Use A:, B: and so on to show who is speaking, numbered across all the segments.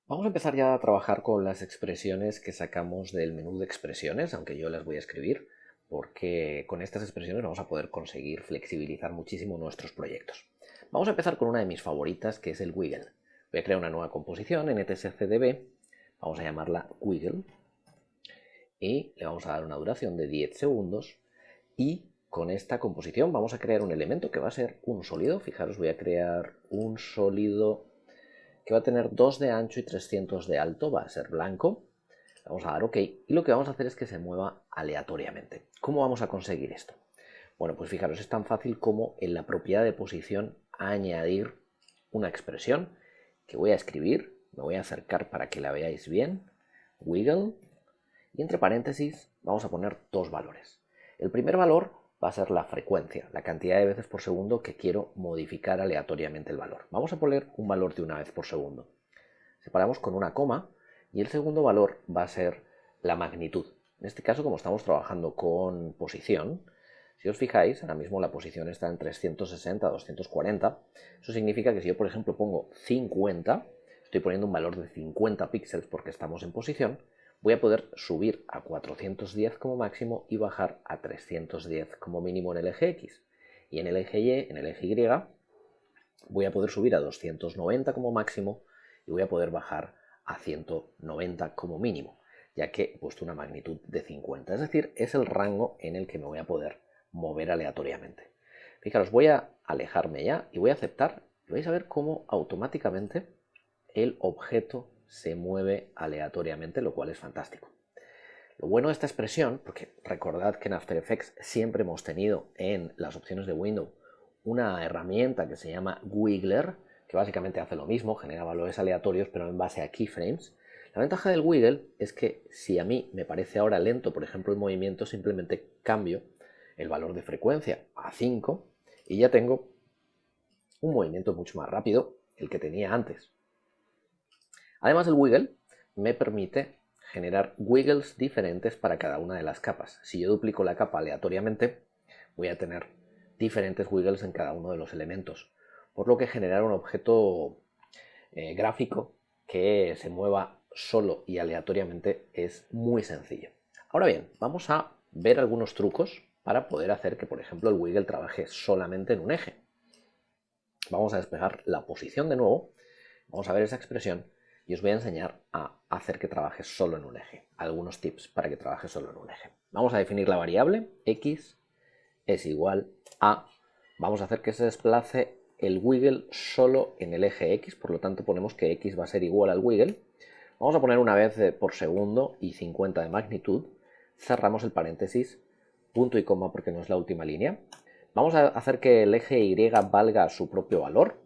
A: Vamos a empezar ya a trabajar con las expresiones que sacamos del menú de expresiones, aunque yo las voy a escribir, porque con estas expresiones vamos a poder conseguir flexibilizar muchísimo nuestros proyectos. Vamos a empezar con una de mis favoritas, que es el wiggle. Voy a crear una nueva composición en etcdb, vamos a llamarla wiggle, y le vamos a dar una duración de 10 segundos, y con esta composición vamos a crear un elemento que va a ser un sólido. Fijaros, voy a crear un sólido que va a tener 2 de ancho y 300 de alto, va a ser blanco. Vamos a dar OK y lo que vamos a hacer es que se mueva aleatoriamente. ¿Cómo vamos a conseguir esto? Bueno, pues fijaros, es tan fácil como en la propiedad de posición añadir una expresión que voy a escribir, me voy a acercar para que la veáis bien, wiggle, y entre paréntesis vamos a poner dos valores. El primer valor va a ser la frecuencia, la cantidad de veces por segundo que quiero modificar aleatoriamente el valor. Vamos a poner un valor de una vez por segundo. Separamos con una coma y el segundo valor va a ser la magnitud. En este caso, como estamos trabajando con posición, si os fijáis, ahora mismo la posición está en 360 a 240. Eso significa que si yo, por ejemplo, pongo 50, estoy poniendo un valor de 50 píxeles porque estamos en posición, voy a poder subir a 410 como máximo y bajar a 310 como mínimo en el eje X. Y en el eje Y, en el eje Y, voy a poder subir a 290 como máximo y voy a poder bajar a 190 como mínimo, ya que he puesto una magnitud de 50. Es decir, es el rango en el que me voy a poder mover aleatoriamente. Fijaros, voy a alejarme ya y voy a aceptar y vais a ver cómo automáticamente el objeto se mueve aleatoriamente, lo cual es fantástico. Lo bueno de esta expresión, porque recordad que en After Effects siempre hemos tenido en las opciones de Windows una herramienta que se llama Wiggler, que básicamente hace lo mismo, genera valores aleatorios, pero en base a keyframes. La ventaja del wiggle es que si a mí me parece ahora lento, por ejemplo, el movimiento, simplemente cambio el valor de frecuencia a 5 y ya tengo un movimiento mucho más rápido, el que tenía antes. Además, el wiggle me permite generar wiggles diferentes para cada una de las capas. Si yo duplico la capa aleatoriamente, voy a tener diferentes wiggles en cada uno de los elementos, por lo que generar un objeto gráfico que se mueva solo y aleatoriamente es muy sencillo. Ahora bien, vamos a ver algunos trucos para poder hacer que, por ejemplo, el wiggle trabaje solamente en un eje. Vamos a despegar la posición de nuevo, vamos a ver esa expresión y os voy a enseñar a hacer que trabaje solo en un eje. Algunos tips para que trabaje solo en un eje. Vamos a definir la variable x es igual a, vamos a hacer que se desplace el wiggle solo en el eje X, por lo tanto ponemos que X va a ser igual al wiggle. Vamos a poner una vez por segundo y 50 de magnitud. Cerramos el paréntesis, punto y coma porque no es la última línea. Vamos a hacer que el eje Y valga su propio valor.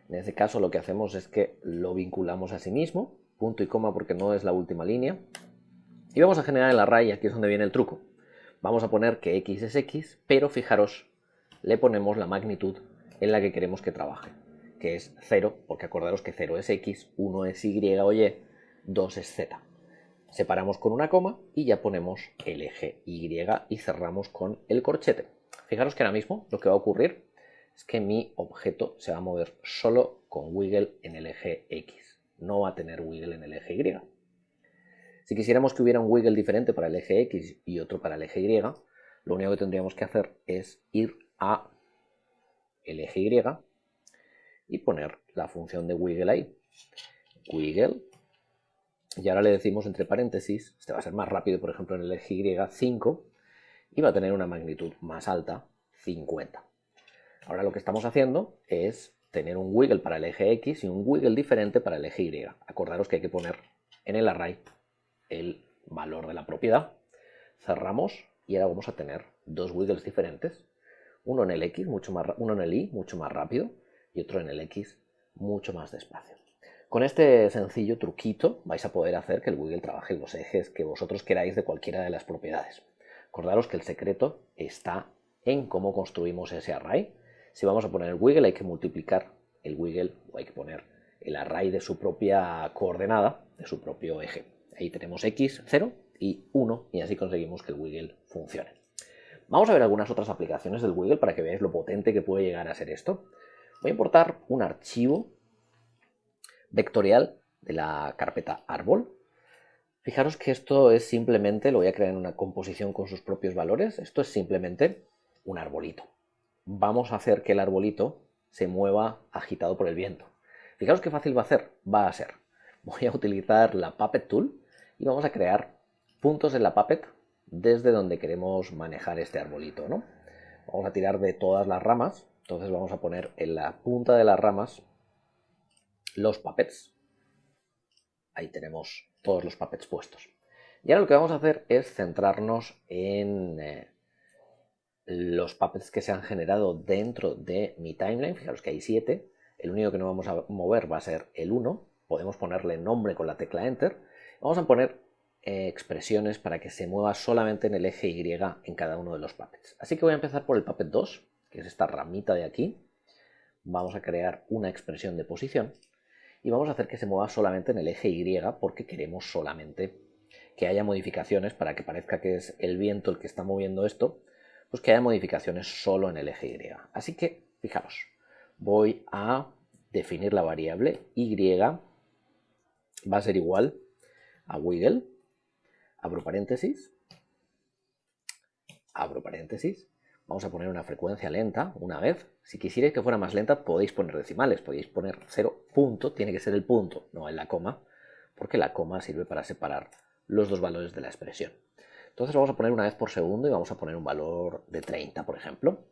A: En este caso lo que hacemos es que lo vinculamos a sí mismo, punto y coma porque no es la última línea. Y vamos a generar el array, aquí es donde viene el truco. Vamos a poner que X es X, pero fijaros, le ponemos la magnitud en la que queremos que trabaje, que es 0, porque acordaros que 0 es X, 1 es Y o Y, 2 es Z. Separamos con una coma y ya ponemos el eje Y y cerramos con el corchete. Fijaros que ahora mismo lo que va a ocurrir es que mi objeto se va a mover solo con wiggle en el eje X, no va a tener wiggle en el eje Y. Si quisiéramos que hubiera un wiggle diferente para el eje X y otro para el eje Y, lo único que tendríamos que hacer es ir a el eje Y y poner la función de wiggle ahí. Wiggle. Y ahora le decimos entre paréntesis, este va a ser más rápido, por ejemplo en el eje Y, 5, y va a tener una magnitud más alta, 50. Ahora lo que estamos haciendo es tener un wiggle para el eje X y un wiggle diferente para el eje Y. Acordaros que hay que poner en el array el valor de la propiedad. Cerramos y ahora vamos a tener dos wiggles diferentes. Uno en el X, uno en el Y, mucho más rápido, y otro en el X, mucho más despacio. Con este sencillo truquito vais a poder hacer que el wiggle trabaje en los ejes que vosotros queráis de cualquiera de las propiedades. Acordaros que el secreto está en cómo construimos ese array. Si vamos a poner el wiggle hay que multiplicar el wiggle o hay que poner el array de su propia coordenada, de su propio eje. Ahí tenemos X, 0 y 1 y así conseguimos que el wiggle funcione. Vamos a ver algunas otras aplicaciones del wiggle para que veáis lo potente que puede llegar a ser esto. Voy a importar un archivo vectorial de la carpeta árbol. Fijaros que esto es simplemente, lo voy a crear en una composición con sus propios valores, esto es simplemente un arbolito. Vamos a hacer que el arbolito se mueva agitado por el viento. Fijaros qué fácil va a ser. Voy a utilizar la Puppet Tool y vamos a crear puntos en la Puppet desde donde queremos manejar este arbolito, ¿no? Vamos a tirar de todas las ramas, entonces vamos a poner en la punta de las ramas los puppets. Ahí tenemos todos los puppets puestos. Y ahora lo que vamos a hacer es centrarnos en los puppets que se han generado dentro de mi timeline. Fijaros que hay 7. El único que no vamos a mover va a ser el 1. Podemos ponerle nombre con la tecla Enter. Vamos a poner expresiones para que se mueva solamente en el eje Y en cada uno de los puppets. Así que voy a empezar por el puppet 2, que es esta ramita de aquí. Vamos a crear una expresión de posición y vamos a hacer que se mueva solamente en el eje Y porque queremos solamente que haya modificaciones para que parezca que es el viento el que está moviendo esto, pues que haya modificaciones solo en el eje Y. Así que, fijaros, voy a definir la variable Y va a ser igual a wiggle, abro paréntesis, vamos a poner una frecuencia lenta una vez. Si quisierais que fuera más lenta podéis poner decimales, podéis poner 0 punto, tiene que ser el punto, no en la coma, porque la coma sirve para separar los dos valores de la expresión. Entonces vamos a poner una vez por segundo y vamos a poner un valor de 30, por ejemplo.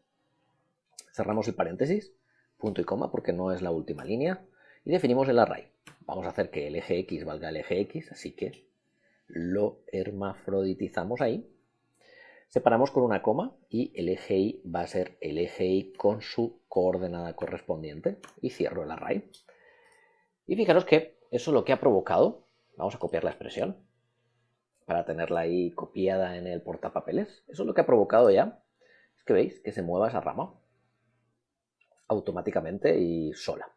A: Cerramos el paréntesis, punto y coma, porque no es la última línea, y definimos el array. Vamos a hacer que el eje X valga el eje X, así que lo hermafroditizamos ahí. Separamos con una coma y el eje Y va a ser el eje Y con su coordenada correspondiente y cierro el array. Y fijaros que eso es lo que ha provocado, vamos a copiar la expresión para tenerla ahí copiada en el portapapeles, eso es lo que ha provocado ya, es que veis que se mueva esa rama automáticamente y sola.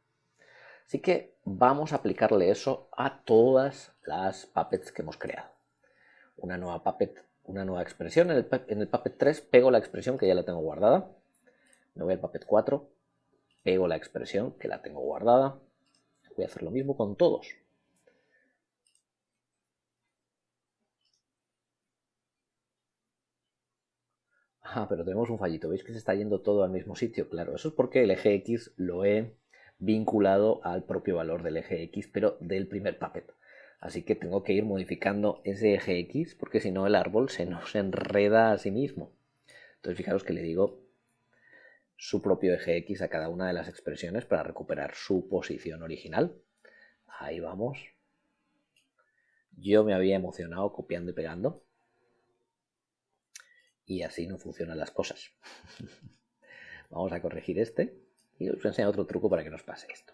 A: Así que vamos a aplicarle eso a todas las puppets que hemos creado. Una nueva expresión. En el Puppet 3 pego la expresión que ya la tengo guardada. Me voy al Puppet 4, pego la expresión que la tengo guardada. Voy a hacer lo mismo con todos. Pero tenemos un fallito. ¿Veis que se está yendo todo al mismo sitio? Claro, eso es porque el eje X lo he vinculado al propio valor del eje X, pero del primer Puppet. Así que tengo que ir modificando ese eje X porque si no el árbol se nos enreda a sí mismo. Entonces fijaros que le digo su propio eje X a cada una de las expresiones para recuperar su posición original. Ahí vamos. Yo me había emocionado copiando y pegando. Y así no funcionan las cosas. Vamos a corregir este y os voy a enseñar otro truco para que nos pase esto,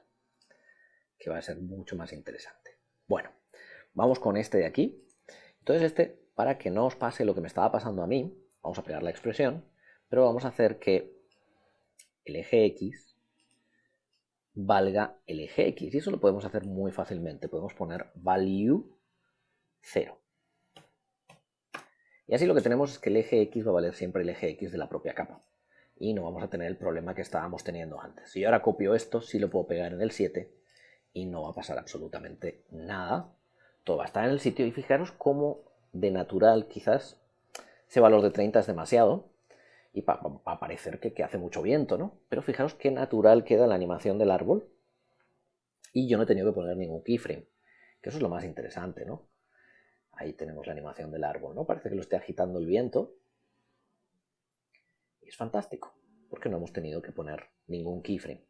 A: que va a ser mucho más interesante. Bueno, vamos con este de aquí. Entonces este, para que no os pase lo que me estaba pasando a mí, vamos a pegar la expresión, pero vamos a hacer que el eje X valga el eje X. Y eso lo podemos hacer muy fácilmente. Podemos poner value 0. Y así lo que tenemos es que el eje X va a valer siempre el eje X de la propia capa. Y no vamos a tener el problema que estábamos teniendo antes. Si yo ahora copio esto, sí lo puedo pegar en el 7 y no va a pasar absolutamente nada. Todo va a estar en el sitio y fijaros cómo de natural quizás ese valor de 30 es demasiado y va a parecer que hace mucho viento, ¿no? Pero fijaros qué natural queda la animación del árbol y yo no he tenido que poner ningún keyframe, que eso es lo más interesante, ¿no? Ahí tenemos la animación del árbol, ¿no? Parece que lo esté agitando el viento. Y es fantástico, porque no hemos tenido que poner ningún keyframe.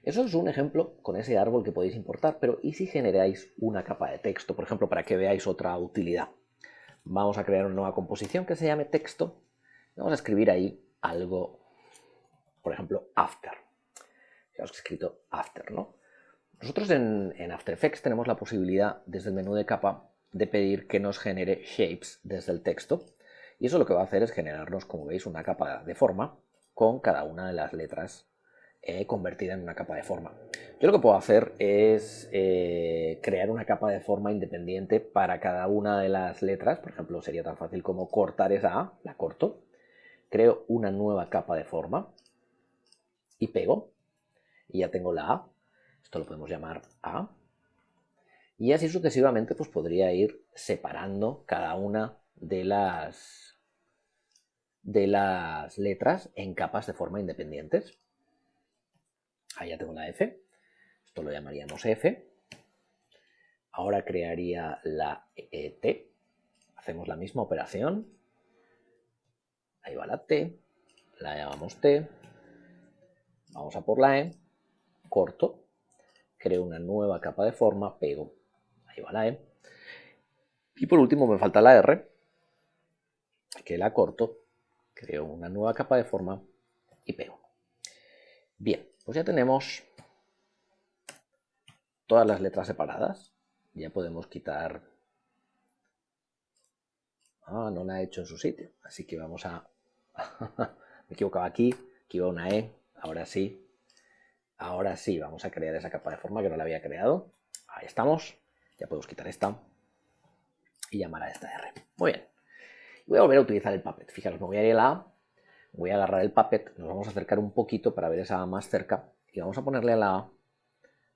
A: Eso es un ejemplo con ese árbol que podéis importar, pero ¿y si generáis una capa de texto? Por ejemplo, para que veáis otra utilidad. Vamos a crear una nueva composición que se llame texto. Vamos a escribir ahí algo, por ejemplo, after. Ya os he escrito after, ¿no? Nosotros en After Effects tenemos la posibilidad, desde el menú de capa, de pedir que nos genere shapes desde el texto. Y eso lo que va a hacer es generarnos, como veis, una capa de forma con cada una de las letras convertida en una capa de forma. Yo lo que puedo hacer es crear una capa de forma independiente para cada una de las letras. Por ejemplo, sería tan fácil como cortar esa A, la corto, creo una nueva capa de forma y pego. Y ya tengo la A. Esto lo podemos llamar A. Y así sucesivamente pues podría ir separando cada una de las letras en capas de forma independientes. Ahí ya tengo la F. Esto lo llamaríamos F. Ahora crearía la T. Hacemos la misma operación. Ahí va la T. La llamamos T. Vamos a por la E. Corto. Creo una nueva capa de forma. Pego. Ahí va la E. Y por último me falta la R, que la corto, creo una nueva capa de forma y pego. Bien, pues ya tenemos todas las letras separadas. Ya podemos quitar... Ah, no la he hecho en su sitio. Así que vamos a... Me equivocaba aquí iba una E. Ahora sí. Ahora sí, vamos a crear esa capa de forma que no la había creado. Ahí estamos. Ya podemos quitar esta. Y llamar a esta R. Muy bien. Voy a volver a utilizar el Puppet. Fijaros, me voy a ir a la A. Voy a agarrar el Puppet. Nos vamos a acercar un poquito para ver esa A más cerca. Y vamos a ponerle a la A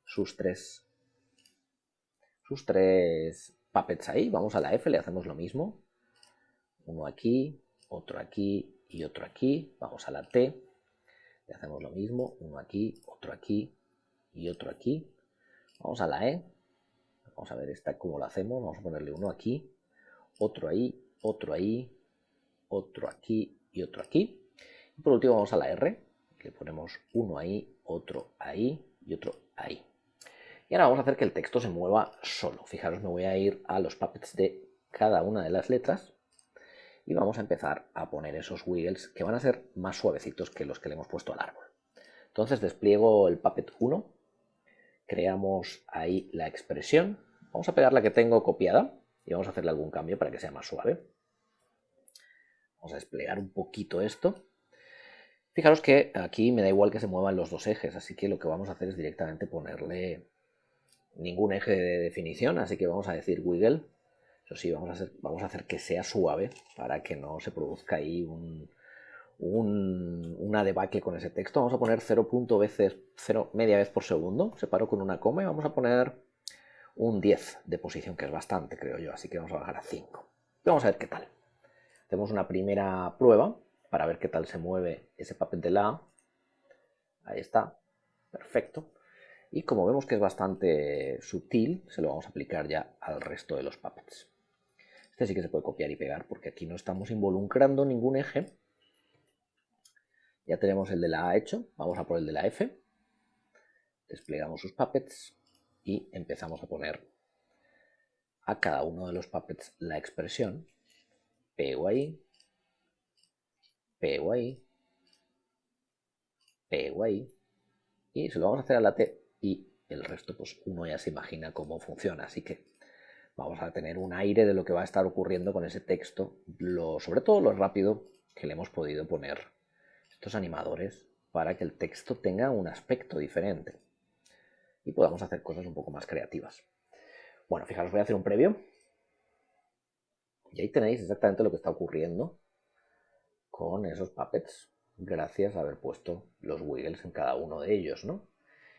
A: sus tres puppets ahí. Vamos a la F, le hacemos lo mismo. Uno aquí, otro aquí y otro aquí. Vamos a la T, le hacemos lo mismo. Uno aquí y otro aquí. Vamos a la E. Vamos a ver esta cómo lo hacemos. Vamos a ponerle uno aquí, otro ahí, otro ahí, otro aquí y otro aquí. Y por último vamos a la R. Le ponemos uno ahí, otro ahí y otro ahí. Y ahora vamos a hacer que el texto se mueva solo. Fijaros, me voy a ir a los puppets de cada una de las letras y vamos a empezar a poner esos wiggles que van a ser más suavecitos que los que le hemos puesto al árbol. Entonces despliego el puppet 1, creamos ahí la expresión, vamos a pegar la que tengo copiada y vamos a hacerle algún cambio para que sea más suave. Vamos a desplegar un poquito esto. Fijaros que aquí me da igual que se muevan los dos ejes, así que lo que vamos a hacer es directamente ponerle ningún eje de definición, así que vamos a decir wiggle. Eso sí, vamos a hacer que sea suave para que no se produzca ahí una debacle con ese texto. Vamos a poner 0.0 media vez por segundo, separo con una coma y vamos a poner un 10 de posición, que es bastante, creo yo, así que vamos a bajar a 5. Y vamos a ver qué tal. Hacemos una primera prueba para ver qué tal se mueve ese puppet de la A. Ahí está, perfecto. Y como vemos que es bastante sutil, se lo vamos a aplicar ya al resto de los puppets. Este sí que se puede copiar y pegar porque aquí no estamos involucrando ningún eje. Ya tenemos el de la A hecho, vamos a por el de la F. Desplegamos sus puppets y empezamos a poner a cada uno de los puppets la expresión. Pego ahí, pego ahí, pego ahí. Y se lo vamos a hacer a la T y el resto pues uno ya se imagina cómo funciona, así que vamos a tener un aire de lo que va a estar ocurriendo con ese texto, sobre todo lo rápido que le hemos podido poner estos animadores para que el texto tenga un aspecto diferente y podamos hacer cosas un poco más creativas. Bueno, fijaros, voy a hacer un previo y ahí tenéis exactamente lo que está ocurriendo con esos puppets gracias a haber puesto los wiggles en cada uno de ellos, ¿no?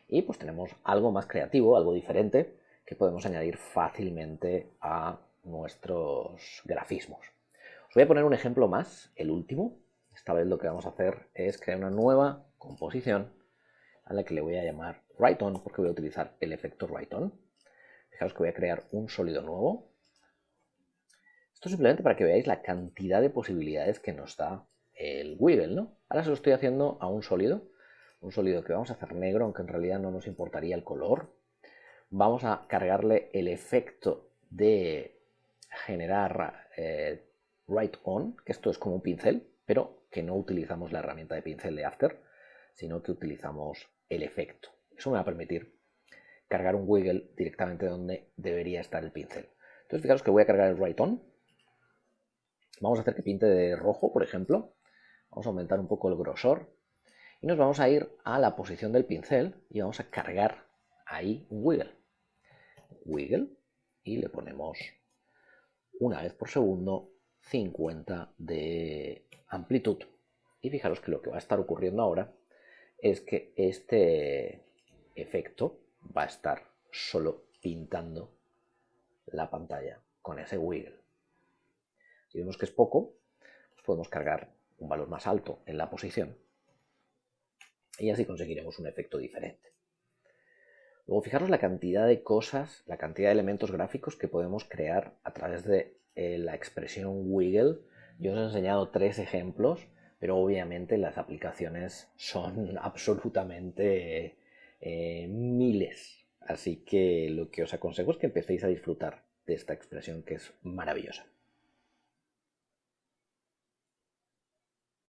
A: Y pues tenemos algo más creativo, algo diferente, que podemos añadir fácilmente a nuestros grafismos. Os voy a poner un ejemplo más, el último. Esta vez lo que vamos a hacer es crear una nueva composición a la que le voy a llamar Write On, porque voy a utilizar el efecto Write On. Fijaos que voy a crear un sólido nuevo. Esto simplemente para que veáis la cantidad de posibilidades que nos da el wiggle, ¿no? Ahora se lo estoy haciendo a un sólido que vamos a hacer negro, aunque en realidad no nos importaría el color. Vamos a cargarle el efecto de generar Write On, que esto es como un pincel, pero que no utilizamos la herramienta de pincel de After, sino que utilizamos el efecto. Eso me va a permitir cargar un wiggle directamente donde debería estar el pincel. Entonces fijaros que voy a cargar el Write On. Vamos a hacer que pinte de rojo, por ejemplo. Vamos a aumentar un poco el grosor. Y nos vamos a ir a la posición del pincel y vamos a cargar ahí un wiggle. Wiggle. Y le ponemos una vez por segundo 50 de amplitud. Y fijaros que lo que va a estar ocurriendo ahora es que este efecto va a estar solo pintando la pantalla con ese wiggle. Si vemos que es poco, pues podemos cargar un valor más alto en la posición y así conseguiremos un efecto diferente. Luego fijaros la cantidad de cosas, la cantidad de elementos gráficos que podemos crear a través de la expresión wiggle. Yo os he enseñado 3 ejemplos, pero obviamente las aplicaciones son absolutamente miles. Así que lo que os aconsejo es que empecéis a disfrutar de esta expresión que es maravillosa.